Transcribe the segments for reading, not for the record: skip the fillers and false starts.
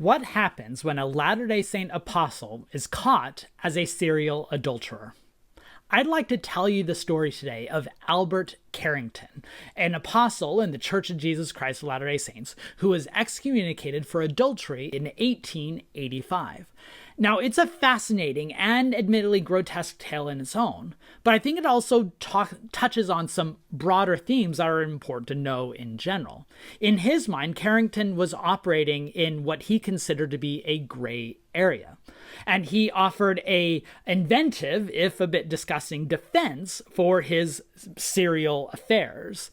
What happens when a Latter-day Saint apostle is caught as a serial adulterer? I'd like to tell you the story today of Albert Carrington, an apostle in the Church of Jesus Christ of Latter-day Saints who was excommunicated for adultery in 1885. Now, it's a fascinating and admittedly grotesque tale in its own, but I think it also touches on some broader themes that are important to know in general. In his mind, Carrington was operating in what he considered to be a gray area, and he offered a inventive, if a bit disgusting, defense for his serial affairs.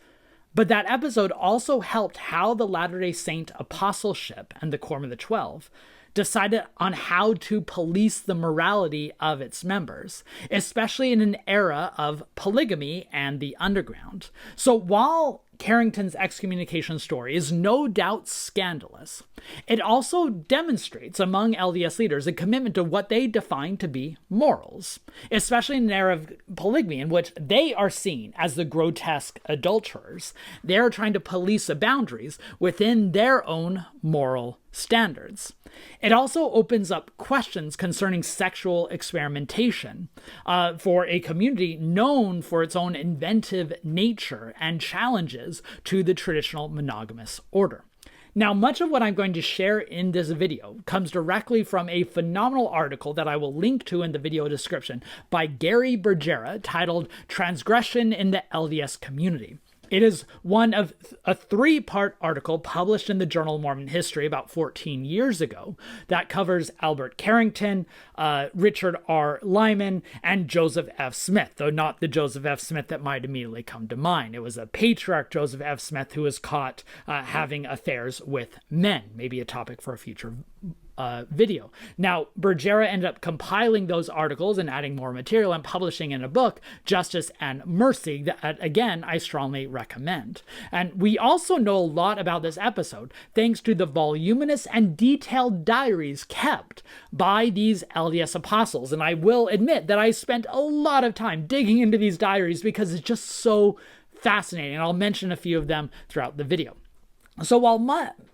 But that episode also helped how the Latter-day Saint apostleship and the Quorum of the 12 decided on how to police the morality of its members, especially in an era of polygamy and the underground. So while Carrington's excommunication story is no doubt scandalous, it also demonstrates among LDS leaders a commitment to what they define to be morals, especially in an era of polygamy in which they are seen as the grotesque adulterers. They're trying to police the boundaries within their own moral standards. It also opens up questions concerning sexual experimentation for a community known for its own inventive nature and challenges to the traditional monogamous order. Now, much of what I'm going to share in this video comes directly from a phenomenal article that I will link to in the video description by Gary Bergera titled Transgression in the LDS Community. It is one of a three-part article published in the Journal of Mormon History about 14 years ago that covers Albert Carrington, Richard R. Lyman, and Joseph F. Smith, though not the Joseph F. Smith that might immediately come to mind. It was a patriarch, Joseph F. Smith, who was caught having affairs with men, maybe a topic for a future video. Now, Bergera ended up compiling those articles and adding more material and publishing in a book, Justice and Mercy, that, again, I strongly recommend. And we also know a lot about this episode thanks to the voluminous and detailed diaries kept by these LDS apostles. And I will admit that I spent a lot of time digging into these diaries because it's just so fascinating. And I'll mention a few of them throughout the video. So while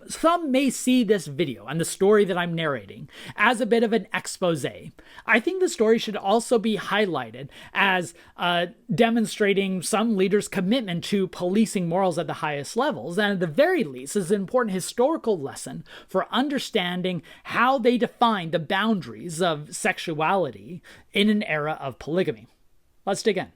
some may see this video and the story that I'm narrating as a bit of an expose, I think the story should also be highlighted as demonstrating some leaders' commitment to policing morals at the highest levels, and at the very least is an important historical lesson for understanding how they define the boundaries of sexuality in an era of polygamy. Let's dig in.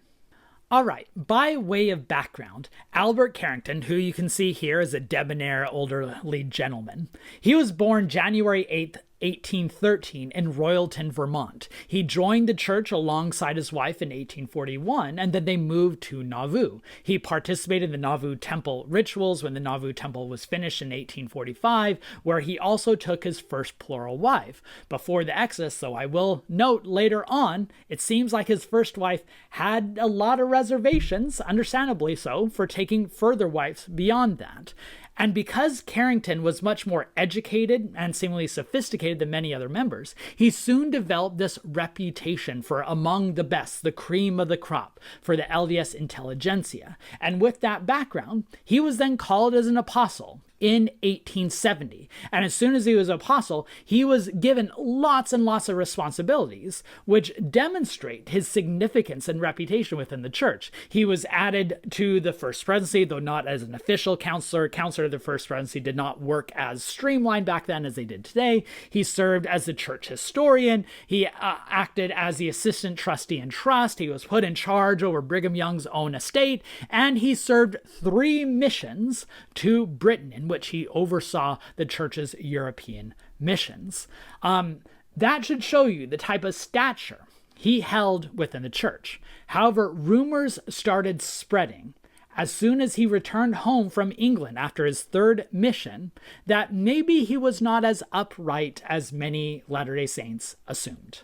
All right, by way of background, Albert Carrington, who you can see here is a debonair elderly gentleman, he was born January 8th, 1813 in Royalton, Vermont. He joined the church alongside his wife in 1841, and then they moved to Nauvoo. He participated in the Nauvoo Temple rituals when the Nauvoo Temple was finished in 1845, where he also took his first plural wife. Before the Exodus, though, I will note later on, it seems like his first wife had a lot of reservations, understandably so, for taking further wives beyond that. And because Carrington was much more educated and seemingly sophisticated than many other members, he soon developed this reputation for among the best, the cream of the crop, for the LDS intelligentsia. And with that background, he was then called as an apostle in 1870. And as soon as he was an apostle, he was given lots and lots of responsibilities, which demonstrate his significance and reputation within the church. He was added to the First Presidency, though not as an official counselor. Counselor of the First Presidency did not work as streamlined back then as they did today. He served as the church historian. He acted as the assistant trustee in trust. He was put in charge over Brigham Young's own estate, and he served 3 missions to Britain, in which he oversaw the church's European missions. That should show you the type of stature he held within the church. However, rumors started spreading as soon as he returned home from England after his 3rd mission that maybe he was not as upright as many Latter-day Saints assumed.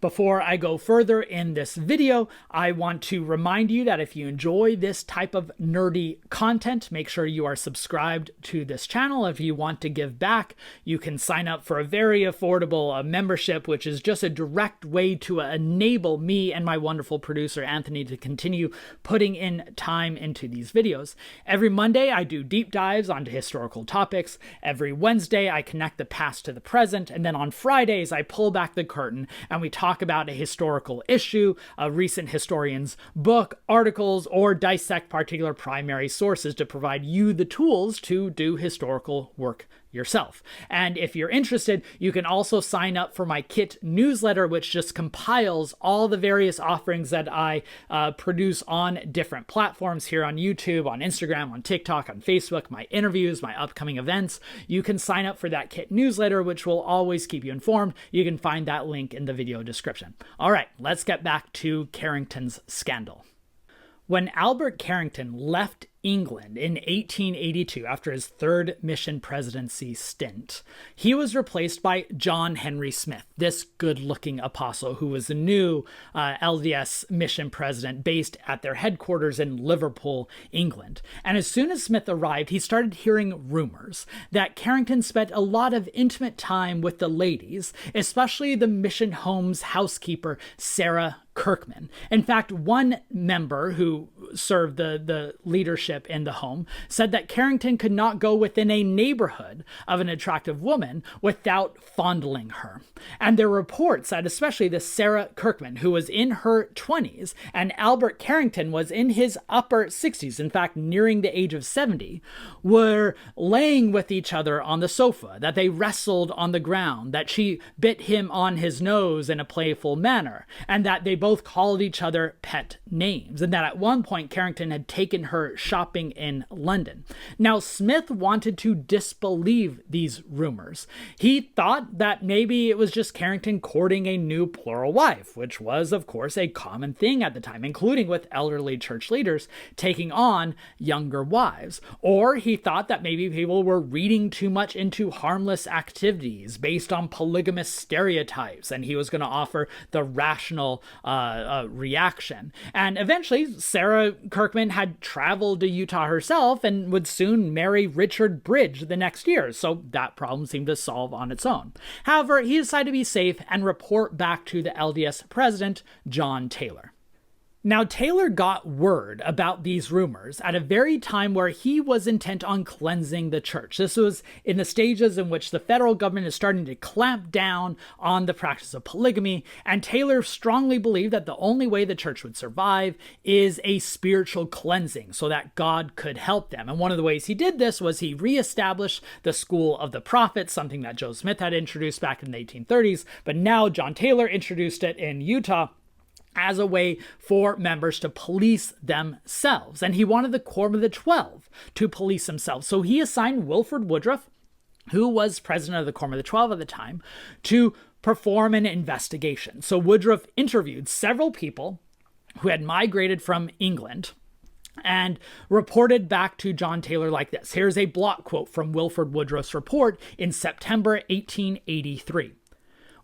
Before I go further in this video, I want to remind you that if you enjoy this type of nerdy content, make sure you are subscribed to this channel. If you want to give back, you can sign up for a very affordable membership, which is just a direct way to enable me and my wonderful producer, Anthony, to continue putting in time into these videos. Every Monday, I do deep dives onto historical topics. Every Wednesday, I connect the past to the present. And then on Fridays, I pull back the curtain and we talk about a historical issue, a recent historian's book, articles, or dissect particular primary sources to provide you the tools to do historical work yourself. And if you're interested, you can also sign up for my Kit newsletter, which just compiles all the various offerings that I produce on different platforms here on YouTube, on Instagram, on TikTok, on Facebook, my interviews, my upcoming events. You can sign up for that Kit newsletter, which will always keep you informed. You can find that link in the video description. All right, let's get back to Carrington's scandal. When Albert Carrington left England in 1882 after his third mission presidency stint, he was replaced by John Henry Smith, this good-looking apostle who was the new LDS mission president based at their headquarters in Liverpool, England. And as soon as Smith arrived, he started hearing rumors that Carrington spent a lot of intimate time with the ladies, especially the mission home's housekeeper, Sarah Kirkman. In fact, one member who served the leadership in the home said that Carrington could not go within a neighborhood of an attractive woman without fondling her. And there are reports that especially this Sarah Kirkman, who was in her 20s, and Albert Carrington was in his upper 60s, in fact, nearing the age of 70, were laying with each other on the sofa, that they wrestled on the ground, that she bit him on his nose in a playful manner, and that they both called each other pet names, and that at one point Carrington had taken her shopping in London. Now, Smith wanted to disbelieve these rumors. He thought that maybe it was just Carrington courting a new plural wife, which was, of course, a common thing at the time, including with elderly church leaders taking on younger wives. Or he thought that maybe people were reading too much into harmless activities based on polygamous stereotypes, and he was going to offer the rational reaction. And eventually, Sarah Kirkman had traveled to Utah herself and would soon marry Richard Bridge the next year, so that problem seemed to solve on its own. However, he decided to be safe and report back to the LDS president, John Taylor. Now, Taylor got word about these rumors at a very time where he was intent on cleansing the church. This was in the stages in which the federal government is starting to clamp down on the practice of polygamy, and Taylor strongly believed that the only way the church would survive is a spiritual cleansing so that God could help them. And one of the ways he did this was he reestablished the School of the Prophets, something that Joe Smith had introduced back in the 1830s, but now John Taylor introduced it in Utah as a way for members to police themselves. And he wanted the Quorum of the 12 to police themselves. So he assigned Wilford Woodruff, who was president of the Quorum of the 12 at the time, to perform an investigation. So Woodruff interviewed several people who had migrated from England and reported back to John Taylor like this. Here's a block quote from Wilford Woodruff's report in September 1883.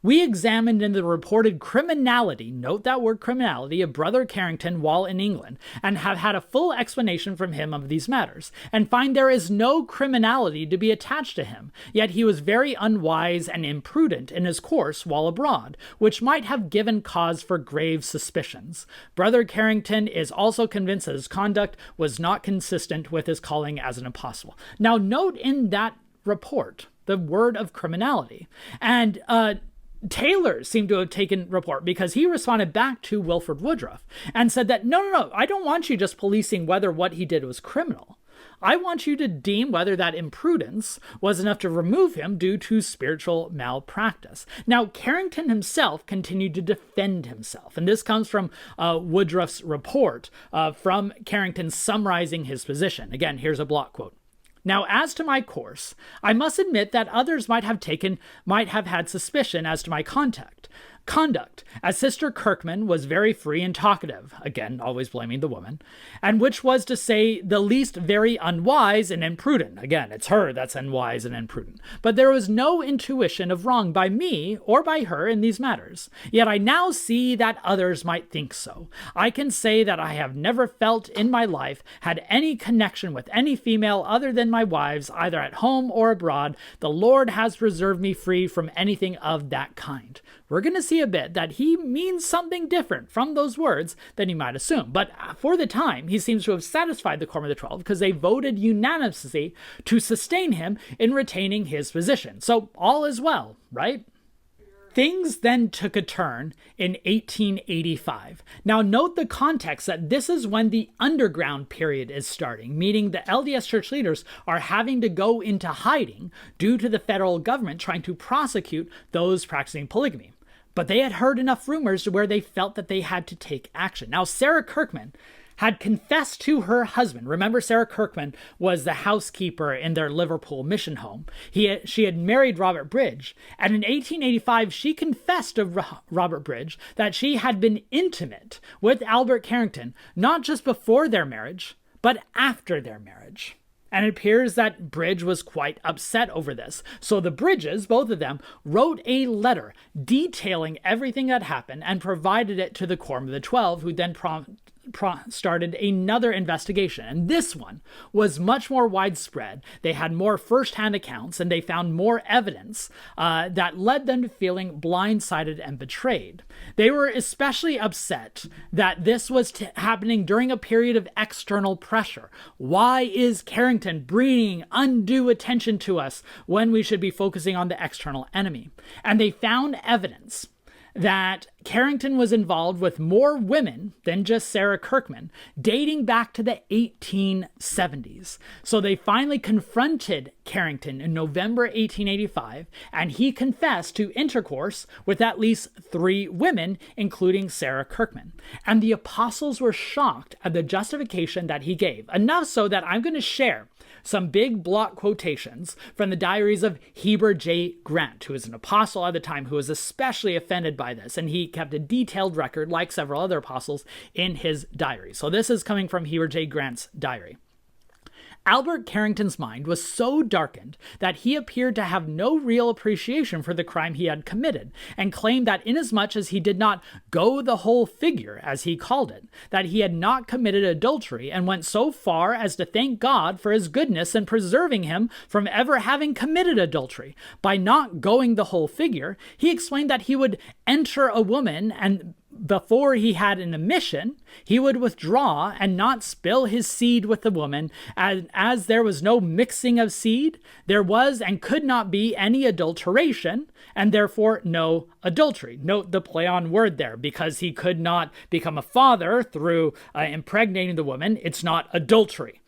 We examined into the reported criminality, note that word criminality, of Brother Carrington while in England, and have had a full explanation from him of these matters, and find there is no criminality to be attached to him, yet he was very unwise and imprudent in his course while abroad, which might have given cause for grave suspicions. Brother Carrington is also convinced that his conduct was not consistent with his calling as an apostle. Now note in that report the word of criminality, and Taylor seemed to have taken report because he responded back to Wilford Woodruff and said that, no, I don't want you just policing whether what he did was criminal. I want you to deem whether that imprudence was enough to remove him due to spiritual malpractice. Now, Carrington himself continued to defend himself, and this comes from Woodruff's report from Carrington summarizing his position. Again, here's a block quote. Now, as to my course, I must admit that others might have had suspicion as to my conduct. Conduct, as Sister Kirkman was very free and talkative, again, always blaming the woman, and which was to say the least very unwise and imprudent. Again, it's her that's unwise and imprudent. But there was no intuition of wrong by me or by her in these matters. Yet I now see that others might think so. I can say that I have never felt in my life had any connection with any female other than my wives, either at home or abroad. The Lord has preserved me free from anything of that kind. We're going to see a bit that he means something different from those words than you might assume. But for the time, he seems to have satisfied the Quorum of the 12 because they voted unanimously to sustain him in retaining his position. So all is well, right? Things then took a turn in 1885. Now note the context that this is when the underground period is starting, meaning the LDS church leaders are having to go into hiding due to the federal government trying to prosecute those practicing polygamy. But they had heard enough rumors to where they felt that they had to take action. Now Sarah Kirkman had confessed to her husband. Remember, Sarah Kirkman was the housekeeper in their Liverpool mission home. She had married Robert Bridge, and in 1885, she confessed to Robert Bridge that she had been intimate with Albert Carrington, not just before their marriage, but after their marriage. And it appears that Bridge was quite upset over this. So the Bridges, both of them, wrote a letter detailing everything that happened and provided it to the Quorum of the 12, who then started another investigation. And this one was much more widespread. They had more first-hand accounts, and they found more evidence that led them to feeling blindsided and betrayed. They were especially upset that this was happening during a period of external pressure. Why is Carrington bringing undue attention to us when we should be focusing on the external enemy? And they found evidence that Carrington was involved with more women than just Sarah Kirkman, dating back to the 1870s. So they finally confronted Carrington in November 1885, and he confessed to intercourse with at least 3 women, including Sarah Kirkman. And the apostles were shocked at the justification that he gave, enough so that I'm going to share some big block quotations from the diaries of Heber J. Grant, who was an apostle at the time, who was especially offended by this, and he kept a detailed record, like several other apostles, in his diary. So this is coming from Heber J. Grant's diary. Albert Carrington's mind was so darkened that he appeared to have no real appreciation for the crime he had committed, and claimed that inasmuch as he did not go the whole figure, as he called it, that he had not committed adultery, and went so far as to thank God for his goodness in preserving him from ever having committed adultery. By not going the whole figure, he explained that he would enter a woman, and before he had an emission, he would withdraw and not spill his seed with the woman, as there was no mixing of seed, there was and could not be any adulteration, and therefore no adultery. Note the play on word there, because he could not become a father through impregnating the woman. It's not adultery.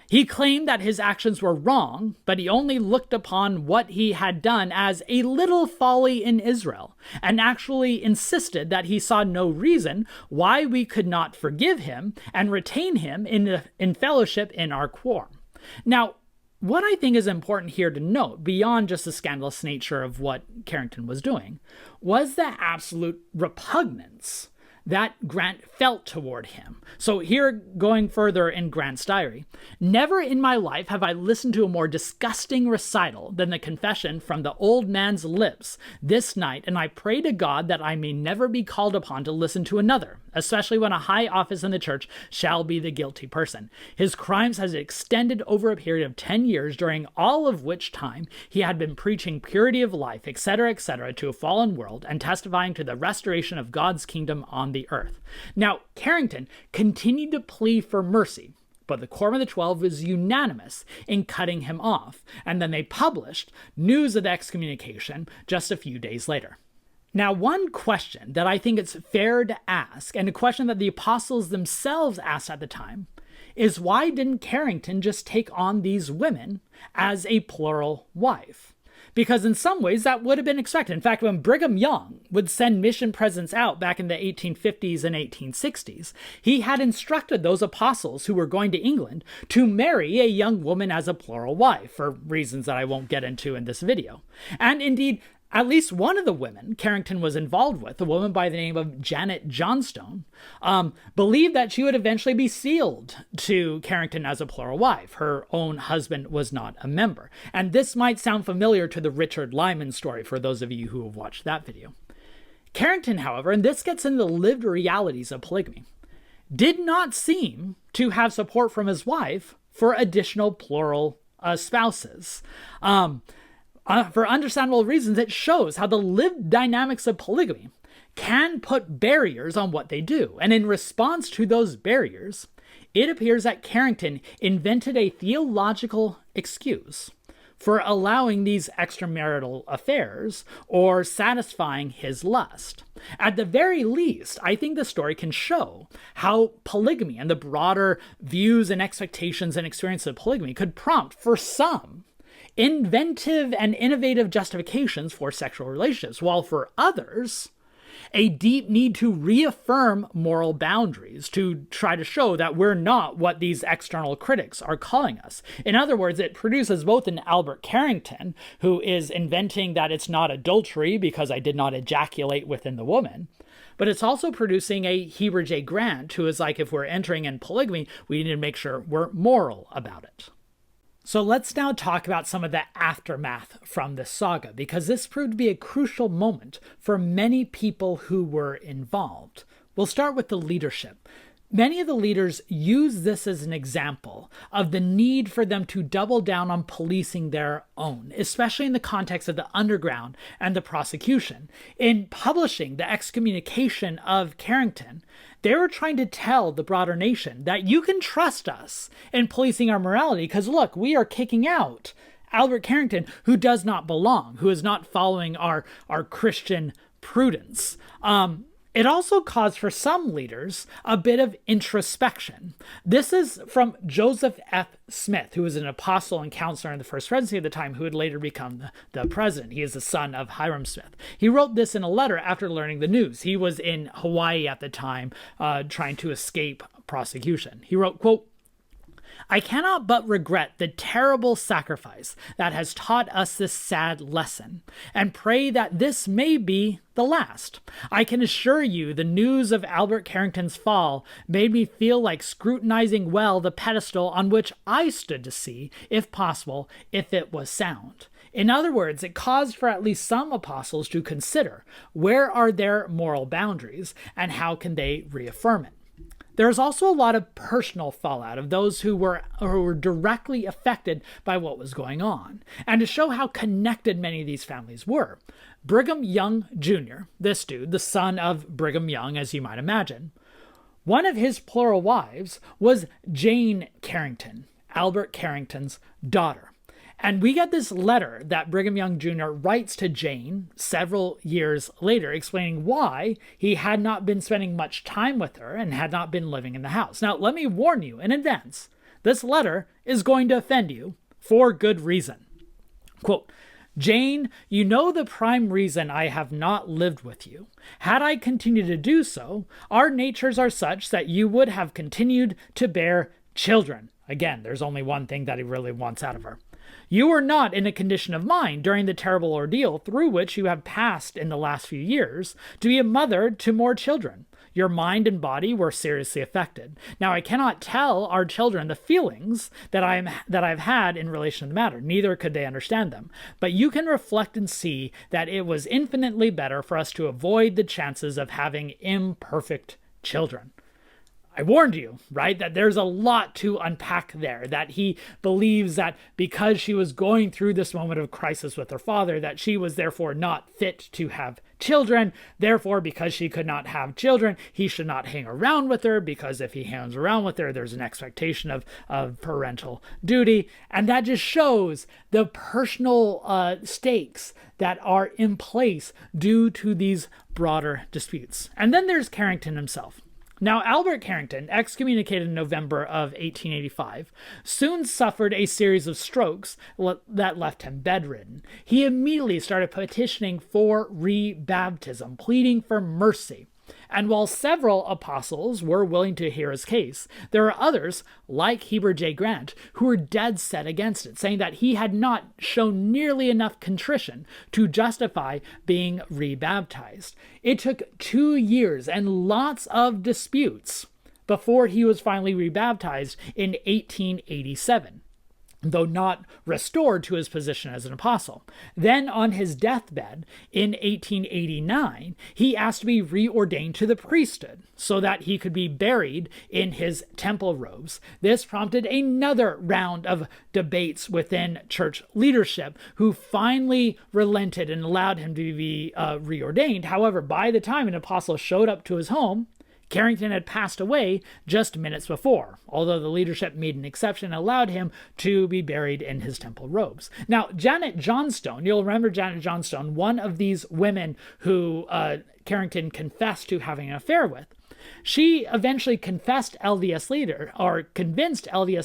He claimed that his actions were wrong, but he only looked upon what he had done as a little folly in Israel, and actually insisted that he saw no reason why we could not forgive him and retain him in fellowship in our quorum. Now, what I think is important here to note, beyond just the scandalous nature of what Carrington was doing, was the absolute repugnance that Grant felt toward him. So here, going further in Grant's diary, never in my life have I listened to a more disgusting recital than the confession from the old man's lips this night, and I pray to God that I may never be called upon to listen to another, especially when a high office in the church shall be the guilty person. His crimes has extended over a period of 10 years, during all of which time he had been preaching purity of life, etc., to a fallen world, and testifying to the restoration of God's kingdom on the earth. Now, Carrington continued to plead for mercy, but the Quorum of the 12 was unanimous in cutting him off, and then they published news of the excommunication just a few days later. Now, one question that I think it's fair to ask, and a question that the apostles themselves asked at the time, is why didn't Carrington just take on these women as a plural wife? Because in some ways that would have been expected. In fact, when Brigham Young would send mission presents out back in the 1850s and 1860s, he had instructed those apostles who were going to England to marry a young woman as a plural wife, for reasons that I won't get into in this video. And indeed, At least one of the women Carrington was involved with, a woman by the name of Janet Johnstone, believed that she would eventually be sealed to Carrington as a plural wife. Her own husband was not a member. And this might sound familiar to the Richard Lyman story for those of you who have watched that video. Carrington, however, and this gets into the lived realities of polygamy, did not seem to have support from his wife for additional plural spouses. For understandable reasons, it shows how the lived dynamics of polygamy can put barriers on what they do. And in response to those barriers, it appears that Carrington invented a theological excuse for allowing these extramarital affairs or satisfying his lust. At the very least, I think the story can show how polygamy and the broader views and expectations and experiences of polygamy could prompt, for some, inventive and innovative justifications for sexual relationships, while for others, a deep need to reaffirm moral boundaries, to try to show that we're not what these external critics are calling us. In other words, it produces both an Albert Carrington, who is inventing that it's not adultery because I did not ejaculate within the woman, but it's also producing a Heber J. Grant, who is like, if we're entering in polygamy, we need to make sure we're moral about it. So let's now talk about some of the aftermath from this saga, because this proved to be a crucial moment for many people who were involved. We'll start with the leadership. Many of the leaders use this as an example of the need for them to double down on policing their own, especially in the context of the underground and the prosecution. In publishing the excommunication of Carrington, they were trying to tell the broader nation that you can trust us in policing our morality, because look, we are kicking out Albert Carrington, who does not belong, who is not following our Christian prudence. It also caused for some leaders a bit of introspection. This is from Joseph F. Smith, who was an apostle and counselor in the First Presidency at the time, who would later become the president. He is the son of Hiram Smith. He wrote this in a letter after learning the news. He was in Hawaii at the time, trying to escape prosecution. He wrote, quote, "I cannot but regret the terrible sacrifice that has taught us this sad lesson, and pray that this may be the last. I can assure you the news of Albert Carrington's fall made me feel like scrutinizing well the pedestal on which I stood to see, if possible, if it was sound." In other words, it caused for at least some apostles to consider where are their moral boundaries and how can they reaffirm it. There's also a lot of personal fallout of those who were directly affected by what was going on. And to show how connected many of these families were, Brigham Young Jr., this dude, the son of Brigham Young, as you might imagine, one of his plural wives was Jane Carrington, Albert Carrington's daughter. And we get this letter that Brigham Young Jr. writes to Jane several years later, explaining why he had not been spending much time with her and had not been living in the house. Now, let me warn you in advance, this letter is going to offend you for good reason. Quote, "Jane, you know the prime reason I have not lived with you. Had I continued to do so, our natures are such that you would have continued to bear children." Again, there's only one thing that he really wants out of her. "You were not in a condition of mind during the terrible ordeal through which you have passed in the last few years to be a mother to more children. Your mind and body were seriously affected. Now, I cannot tell our children the feelings that I've had in relation to the matter. Neither could they understand them. But you can reflect and see that it was infinitely better for us to avoid the chances of having imperfect children." I warned you, right, that there's a lot to unpack there, that he believes that because she was going through this moment of crisis with her father, that she was therefore not fit to have children. Therefore, because she could not have children, he should not hang around with her, because if he hangs around with her, there's an expectation of parental duty. And that just shows the personal stakes that are in place due to these broader disputes. And then there's Carrington himself. Now, Albert Carrington, excommunicated in November of 1885, soon suffered a series of strokes that left him bedridden. He immediately started petitioning for rebaptism, pleading for mercy. And while several apostles were willing to hear his case, there are others, like Heber J. Grant, who were dead set against it, saying that he had not shown nearly enough contrition to justify being rebaptized. It took 2 years and lots of disputes before he was finally rebaptized in 1887. Though not restored to his position as an apostle. Then on his deathbed in 1889, he asked to be reordained to the priesthood so that he could be buried in his temple robes. This prompted another round of debates within church leadership, who finally relented and allowed him to be reordained. However, by the time an apostle showed up to his home, Carrington had passed away just minutes before, although the leadership made an exception and allowed him to be buried in his temple robes. Now, Janet Johnstone, you'll remember Janet Johnstone, one of these women who Carrington confessed to having an affair with. She eventually convinced LDS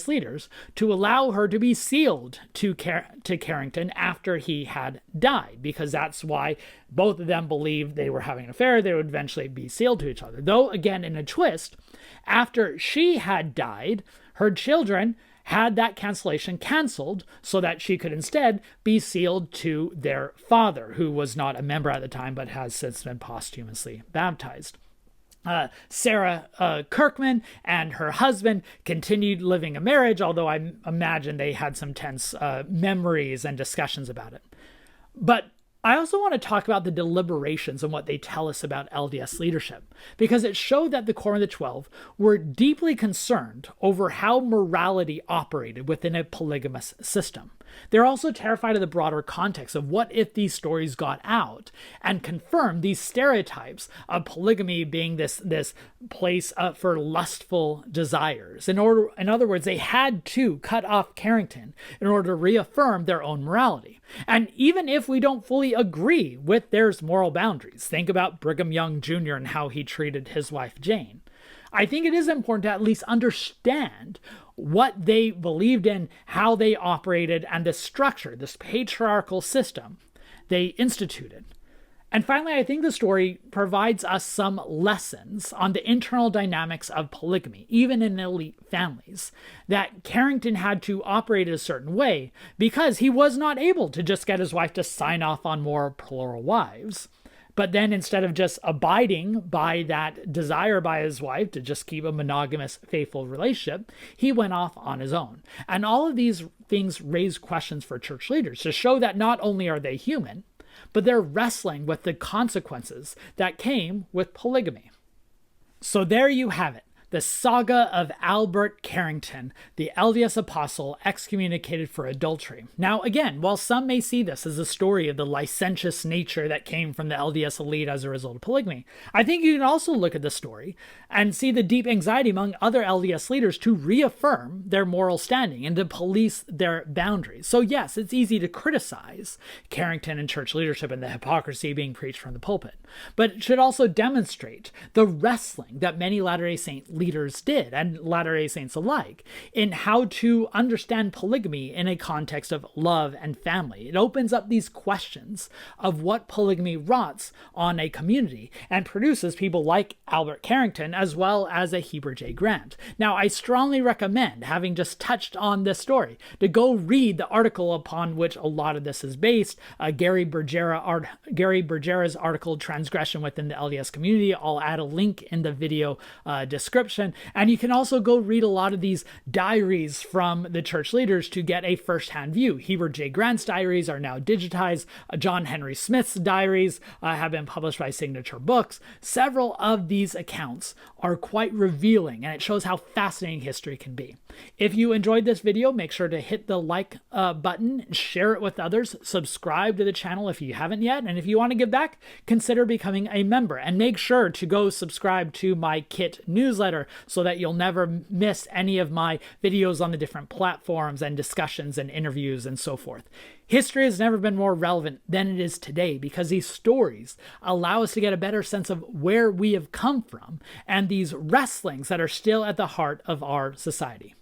leaders to allow her to be sealed to Carrington after he had died, because that's why both of them believed they were having an affair. They would eventually be sealed to each other. Though, again, in a twist, after she had died, her children had that cancellation canceled so that she could instead be sealed to their father, who was not a member at the time but has since been posthumously baptized. Sarah Kirkman and her husband continued living a marriage, although I imagine they had some tense memories and discussions about it. But I also want to talk about the deliberations and what they tell us about LDS leadership, because it showed that the Quorum of the 12 were deeply concerned over how morality operated within a polygamous system. They're also terrified of the broader context of what if these stories got out and confirmed these stereotypes of polygamy being this place for lustful desires. In other words, they had to cut off Carrington in order to reaffirm their own morality. And even if we don't fully agree with their moral boundaries, think about Brigham Young Jr. and how he treated his wife Jane, I think it is important to at least understand what they believed in, how they operated, and the structure, this patriarchal system they instituted. And finally, I think the story provides us some lessons on the internal dynamics of polygamy, even in elite families, that Carrington had to operate a certain way because he was not able to just get his wife to sign off on more plural wives. But then instead of just abiding by that desire by his wife to just keep a monogamous, faithful relationship, he went off on his own. And all of these things raise questions for church leaders to show that not only are they human, but they're wrestling with the consequences that came with polygamy. So there you have it. The saga of Albert Carrington, the LDS Apostle excommunicated for adultery. Now, again, while some may see this as a story of the licentious nature that came from the LDS elite as a result of polygamy, I think you can also look at the story and see the deep anxiety among other LDS leaders to reaffirm their moral standing and to police their boundaries. So yes, it's easy to criticize Carrington and church leadership and the hypocrisy being preached from the pulpit, but it should also demonstrate the wrestling that many Latter-day Saint leaders did, and Latter-day Saints alike, in how to understand polygamy in a context of love and family. It opens up these questions of what polygamy rots on a community and produces people like Albert Carrington as well as a Heber J. Grant. Now, I strongly recommend, having just touched on this story, to go read the article upon which a lot of this is based, Gary Bergera's article, Transgression Within the LDS Community. I'll add a link in the video description. And you can also go read a lot of these diaries from the church leaders to get a first-hand view. Heber J. Grant's diaries are now digitized. John Henry Smith's diaries have been published by Signature Books. Several of these accounts are quite revealing, and it shows how fascinating history can be. If you enjoyed this video, make sure to hit the like button, share it with others, subscribe to the channel if you haven't yet, and if you want to give back, consider becoming a member, and make sure to go subscribe to my Kit newsletter so that you'll never miss any of my videos on the different platforms and discussions and interviews and so forth. History has never been more relevant than it is today because these stories allow us to get a better sense of where we have come from and these wrestlings that are still at the heart of our society.